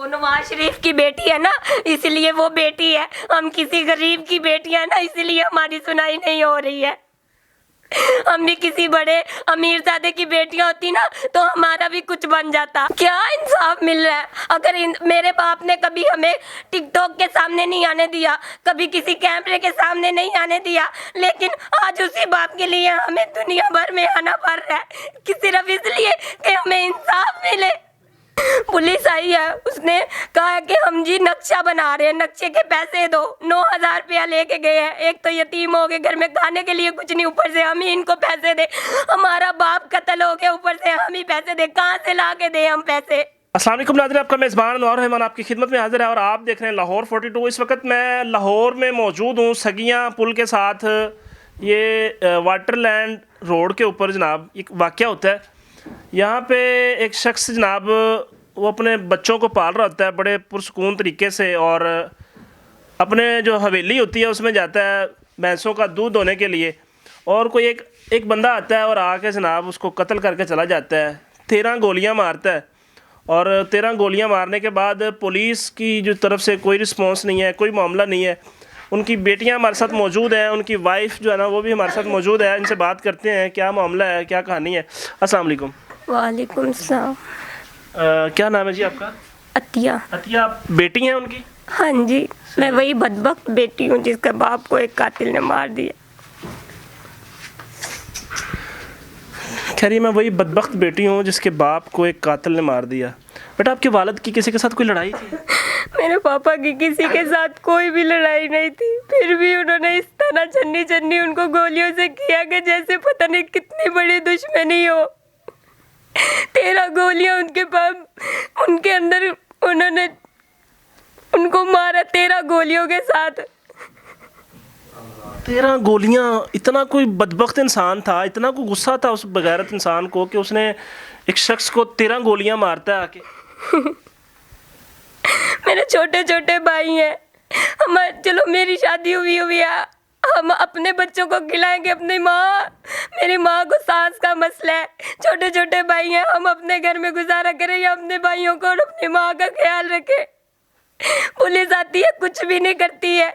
वो नवाज शरीफ की बेटी है ना, इसलिए वो बेटी है। हम किसी गरीब की बेटी है ना, इसलिए हमारी सुनाई नहीं हो रही है। हम भी किसी बड़े अमीर ज़ादे की बेटियां होती ना तो हमारा भी कुछ बन जाता। क्या इंसाफ मिल रहा है? अगर मेरे बाप ने कभी हमें टिकटॉक के सामने नहीं आने दिया, कभी किसी कैमरे के सामने नहीं आने दिया, लेकिन आज उसी बाप के लिए हमें दुनिया भर में आना पड़ रहा है कि सिर्फ इसलिए कि हमें इंसाफ मिले। पुलिस आई है, उसने कहा कि हम जी नक्शा बना रहे हैं, नक्शे के पैसे दो। 9,000 रुपया लेके गए हैं। एक तो यतीम हो गए, घर में खाने के लिए कुछ नहीं, ऊपर से हम ही इनको पैसे दे। हमारा बाप कत्ल हो गया, ऊपर से हम ही पैसे दे। कहाँ से ला के दे हम पैसे? अस्सलाम वालेकुम नाज़रीन, आपका मेज़बान अनवार रहमान आपकी खिदमत में हाजिर है और आप देख रहे हैं लाहौर 42। इस वक्त मैं लाहौर में मौजूद हूँ, सगियाँ पुल के साथ। ये वाटरलैंड रोड के ऊपर जनाब एक वाक़या होता है। यहाँ पे एक शख्स जनाब वो अपने बच्चों को पाल रहा होता है बड़े पुरसकून तरीके से, और अपने जो हवेली होती है उसमें जाता है भैंसों का दूध धोने के लिए, और कोई एक बंदा आता है और आके जनाब उसको कत्ल करके चला जाता है। 13 गोलियाँ मारता है, और 13 गोलियाँ मारने के बाद पुलिस की जो तरफ से कोई रिस्पॉन्स नहीं है, कोई मामला नहीं है। उनकी बेटियां हमारे साथ मौजूद हैं, उनकी वाइफ जो है ना वो भी हमारे साथ मौजूद है। इनसे बात करते हैं क्या मामला है, क्या कहानी है। अस्सलाम वालेकुम। वालेकुम सलाम। क्या नाम है जी आपका? अतिया। अतिया, आप बेटी हैं उनकी? हाँ जी, मैं वही बदबख्त बेटी हूँ जिसके बाप को एक कातिल ने मार दिया। खैर, मैं वही बदबख्त बेटी हूँ जिसके बाप को एक कातिल ने मार दिया। बेटा, आपके वालिद की किसी के साथ कोई लड़ाई थी? मेरे पापा की किसी के साथ कोई भी लड़ाई नहीं थी, फिर भी उन्होंने इस तरह चन्नी चन्नी उनको गोलियों से किया कि जैसे पता नहीं कितनी बड़ी दुश्मनी हो। 13 गोलियां उनके पास, उनके अंदर उन्होंने उनको मारा 13 गोलियों के साथ। 13 गोलियाँ! इतना कोई बदबख्त इंसान था, इतना कोई गुस्सा था उस बगैरत इंसान को कि उसने एक शख्स को 13 गोलियाँ मारता है आके। मेरे छोटे छोटे भाई हैं, चलो मेरी शादी हुई है, हम अपने बच्चों को खिलाएंगे अपनी माँ, मेरी माँ को सांस का मसला है। छोटे छोटे भाई हैं, हम अपने घर में गुजारा करें या अपने भाइयों को और अपनी माँ का ख्याल रखें? पुलिस आती है, कुछ भी नहीं करती है।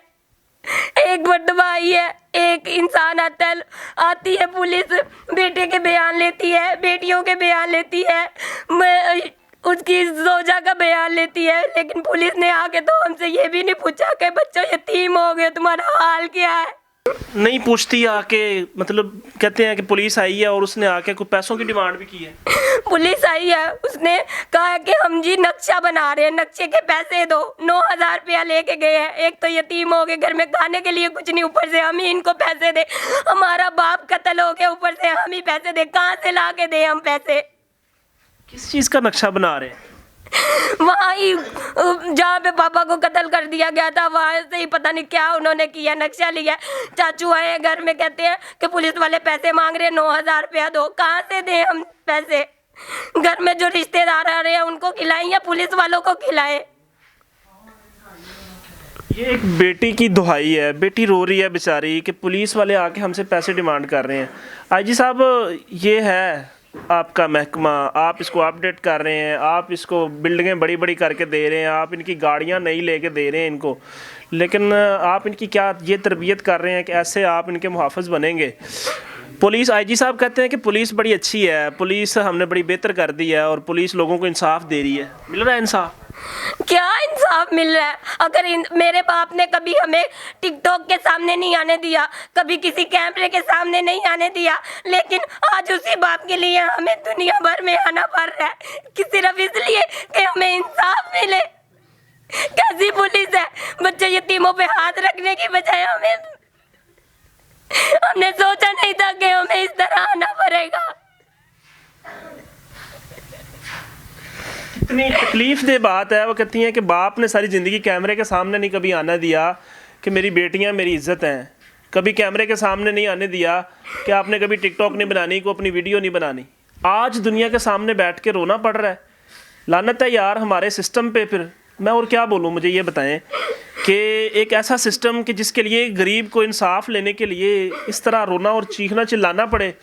एक बटवा आई है, एक इंसान आता है, आती है पुलिस, बेटे के बयान लेती है, बेटियों के बयान लेती है, उसकी जोजा का बयान लेती है, लेकिन पुलिस ने आके तो हमसे ये भी नहीं पूछा कि बच्चों यतीम हो गए, तुम्हारा हाल क्या है? नहीं पूछती आके, मतलब कहते हैं कि पुलिस आई है और उसने आके कोई पैसों की डिमांड भी की है। पुलिस आई है, उसने कहा कि हम जी नक्शा बना रहे हैं, नक्शे के पैसे दो। 9,000 रुपया लेके गए हैं। एक तो यतीम हो गए, घर में खाने के लिए कुछ नहीं, ऊपर से हम ही इनको पैसे दे। हमारा बाप कत्ल हो गया, ऊपर से हम ही पैसे दे। कहाँ से ला के दे हम पैसे? किस चीज़ का नक्शा बना रहे हैं? वहाँ ही जहाँ पे पापा को कत्ल कर दिया गया था, वहाँ से ही पता नहीं क्या उन्होंने किया, नक्शा लिया। चाचू आए हैं घर में, कहते हैं कि पुलिस वाले पैसे मांग रहे हैं, 9,000 रुपया दो। कहाँ से दें हम पैसे? घर में जो रिश्तेदार आ रहे हैं उनको खिलाएं या पुलिस वालों को खिलाएं? ये एक बेटी की दुहाई है, बेटी रो रही है बेचारी कि पुलिस वाले आके हमसे पैसे डिमांड कर रहे हैं। आईजी साहब, ये है आपका महकमा, आप इसको अपडेट कर रहे हैं, आप इसको बिल्डिंगें बड़ी बड़ी करके दे रहे हैं, आप इनकी गाड़ियां नई लेके दे रहे हैं इनको, लेकिन आप इनकी क्या ये तरबियत कर रहे हैं कि ऐसे आप इनके मुहाफ़िज़ बनेंगे। पुलिस, आईजी साहब कहते हैं कि पुलिस बड़ी अच्छी है, पुलिस हमने बड़ी बेहतर कर दी है और पुलिस लोगों को इंसाफ दे रही है। मिल रहा है इंसाफ? क्या इंसाफ मिल रहा है? अगर मेरे बाप ने कभी हमें टिकटॉक के सामने नहीं आने दिया, कभी किसी कैमरे के सामने नहीं आने दिया, लेकिन आज उसी बाप के लिए हमें दुनिया भर में आना पड़ रहा है कि सिर्फ इसलिए कि हमें इंसाफ मिले। कैसी पुलिस है? बच्चे यतीमों पे हाथ रखने की बजाय हमने सोचा नहीं था कि हमें इस तरह आना पड़ेगा। इतनी तकलीफ दे बात है। वो कहती हैं कि बाप ने सारी ज़िंदगी कैमरे के सामने नहीं कभी आना दिया कि मेरी बेटियां मेरी इज्जत हैं, कभी कैमरे के सामने नहीं आने दिया कि आपने कभी टिकटॉक नहीं बनानी, को अपनी वीडियो नहीं बनानी। आज दुनिया के सामने बैठ के रोना पड़ रहा है। लानत है यार हमारे सिस्टम पे। फिर मैं और क्या बोलूँ, मुझे ये बताएं कि एक ऐसा सिस्टम कि जिसके लिए गरीब को इंसाफ लेने के लिए इस तरह रोना और चीखना चिल्लाना पड़े।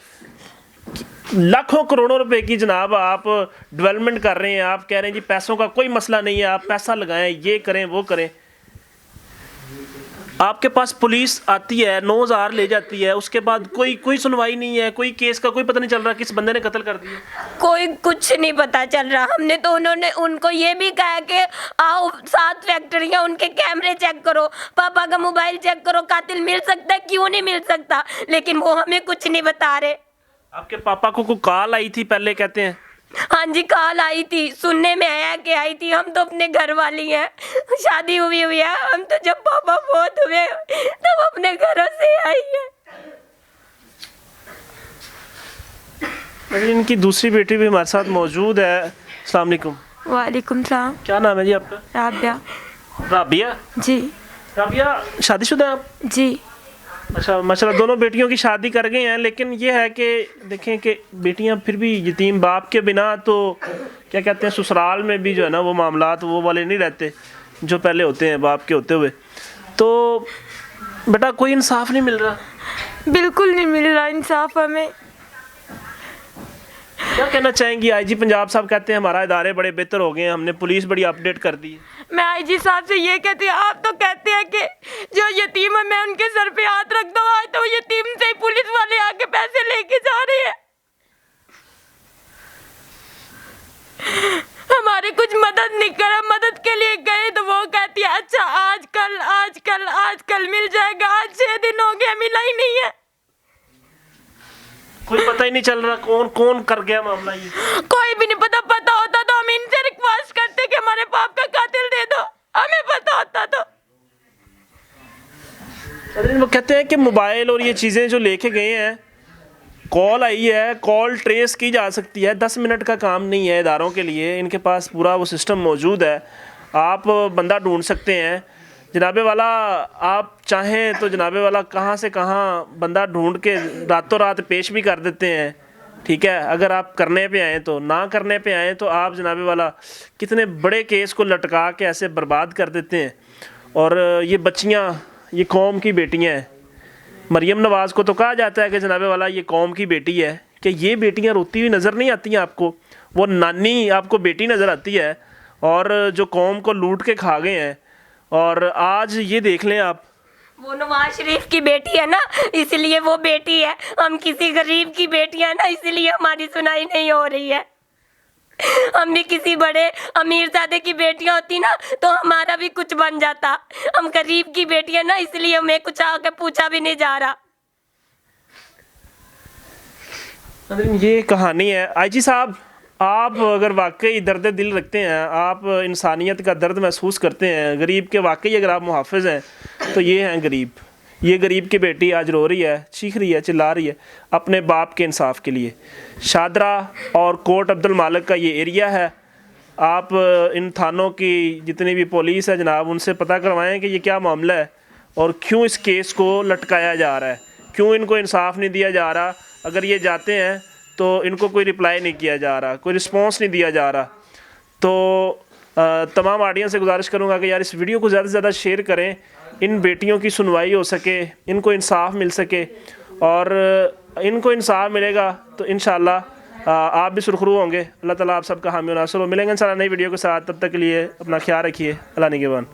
लाखों करोड़ों रुपए की जनाब आप डेवलपमेंट कर रहे हैं, आप कह रहे हैं जी पैसों का कोई मसला नहीं है, आप पैसा लगाएं, ये करें वो करें। आपके पास पुलिस आती है 9,000 ले जाती है, उसके बाद कोई सुनवाई नहीं है, कोई केस का कोई पता नहीं चल रहा किस बंदे ने कत्ल कर दिया। कोई कुछ नहीं पता चल रहा। हमने तो उन्होंने उनको ये भी कहा कि आओ 7 फैक्ट्रियां उनके कैमरे चेक करो, पापा का मोबाइल चेक करो, कातिल मिल सकता है, क्यों नहीं मिल सकता, लेकिन वो हमें कुछ नहीं बता रहे। आपके पापा को कोई कॉल आई थी पहले कहते हैं? हाँ जी, कॉल आई थी, सुनने में आया कि आई थी। हम तो अपने घर वाली हैं, शादी हुई है, हम तो जब पापा बहुत हुए तब अपने घरों से आई है। इनकी दूसरी बेटी भी हमारे साथ मौजूद है। अस्सलाम वालेकुम। वालेकुम सलाम। क्या नाम है जी आपका? राबिया। राबिया जी। राबिया शादीशुदा हैं आप? जी। अच्छा माशाल्लाह, दोनों बेटियों की शादी कर गए हैं, लेकिन ये है कि देखें कि बेटियां फिर भी यतीम बाप के बिना तो क्या कहते हैं ससुराल में भी जो है ना वो मामलात वो वाले नहीं रहते जो पहले होते हैं बाप के होते हुए। तो बेटा कोई इंसाफ नहीं मिल रहा? बिल्कुल नहीं मिल रहा इंसाफ हमें। क्या कहना चाहेंगी? आईजी पंजाब साहब कहते हैं हमारा इदारे बड़े बेहतर हो गए हैं, हमने पुलिस बड़ी अपडेट कर दी है। मैं आईजी साहब से ये कहती हूँ, आप तो कहते हैं कि जो यतीम है मैं उनके सर पे हाथ रख दूँ, आज तो यतीम से ही पुलिस वाले आके पैसे लेके जा रहे हैं। हमारे कुछ मदद नहीं करा, मदद के लिए गए तो वो कहती है अच्छा आजकल मिल जाएगा। आज 6 दिन हो गए मिला ही नहीं है। कोई पता ही नहीं चल रहा कौन कौन कर गया मामला ये? कोई भी नहीं पता होता तो हम इनसे रिक्वेस्ट करते कि हमारे बाप का कातिल दे दो, हमें पता होता तो। वो कहते हैं कि मोबाइल और ये चीज़ें जो लेके गए हैं, कॉल आई है, कॉल ट्रेस की जा सकती है, 10 मिनट का काम नहीं है इदारों के लिए, इनके पास पूरा वो सिस्टम मौजूद है, आप बंदा ढूंढ सकते हैं। जनाबे वाला आप चाहें तो जनाबे वाला कहाँ से कहाँ बंदा ढूंढ के रातों रात पेश भी कर देते हैं, ठीक है। अगर आप करने पे आएँ तो, ना करने पे आएँ तो आप जनाबे वाला कितने बड़े केस को लटका के ऐसे बर्बाद कर देते हैं। और ये बच्चियाँ ये कौम की बेटियाँ हैं। मरियम नवाज़ को तो कहा जाता है कि जनाबे वाला ये कौम की बेटी है, कि ये बेटियाँ रोती हुई नज़र नहीं आती हैं आपको, वो नानी आपको बेटी नज़र आती है, और जो कौम को लूट के खा गए हैं। और आज ये देख लें आप, वो नवाज शरीफ की बेटी है ना, इसलिए वो बेटी है। हम किसी गरीब की बेटी है ना, इसलिए हमारी सुनाई नहीं हो रही है। हम भी किसी बड़े अमीरजादे की बेटियां होती ना तो हमारा भी कुछ बन जाता। हम गरीब की बेटी है ना, इसलिए हमें कुछ आके पूछा भी नहीं जा रहा। ये कहानी है। आईजी साहब, आप अगर वाकई दर्द दिल रखते हैं, आप इंसानियत का दर्द महसूस करते हैं, गरीब के वाकई अगर आप मुहाफ़िज़ हैं, तो ये हैं गरीब। ये गरीब की बेटी आज रो रही है, चीख रही है, चिल्ला रही है अपने बाप के इंसाफ के लिए। शादरा और कोट अब्दुल मालिक का ये एरिया है। आप इन थानों की जितनी भी पुलिस है जनाब, उनसे पता करवाएं कि ये क्या मामला है और क्यों इस केस को लटकाया जा रहा है, क्यों इनको इंसाफ नहीं दिया जा रहा। अगर ये जाते हैं तो इनको कोई रिप्लाई नहीं किया जा रहा, कोई रिस्पॉन्स नहीं दिया जा रहा। तो तमाम ऑडियंस से गुजारिश करूँगा कि यार इस वीडियो को ज़्यादा से ज़्यादा शेयर करें, इन बेटियों की सुनवाई हो सके, इनको इंसाफ मिल सके, और इनको इंसाफ मिलेगा तो इंशाअल्लाह आप भी सुरखरू होंगे। अल्लाह ताला आप सबका हामी और नासिर हो। मिलेंगे इंशाअल्लाह नई वीडियो के साथ, तब तक के लिए अपना ख्याल रखिए। अल्लाह निगहबान।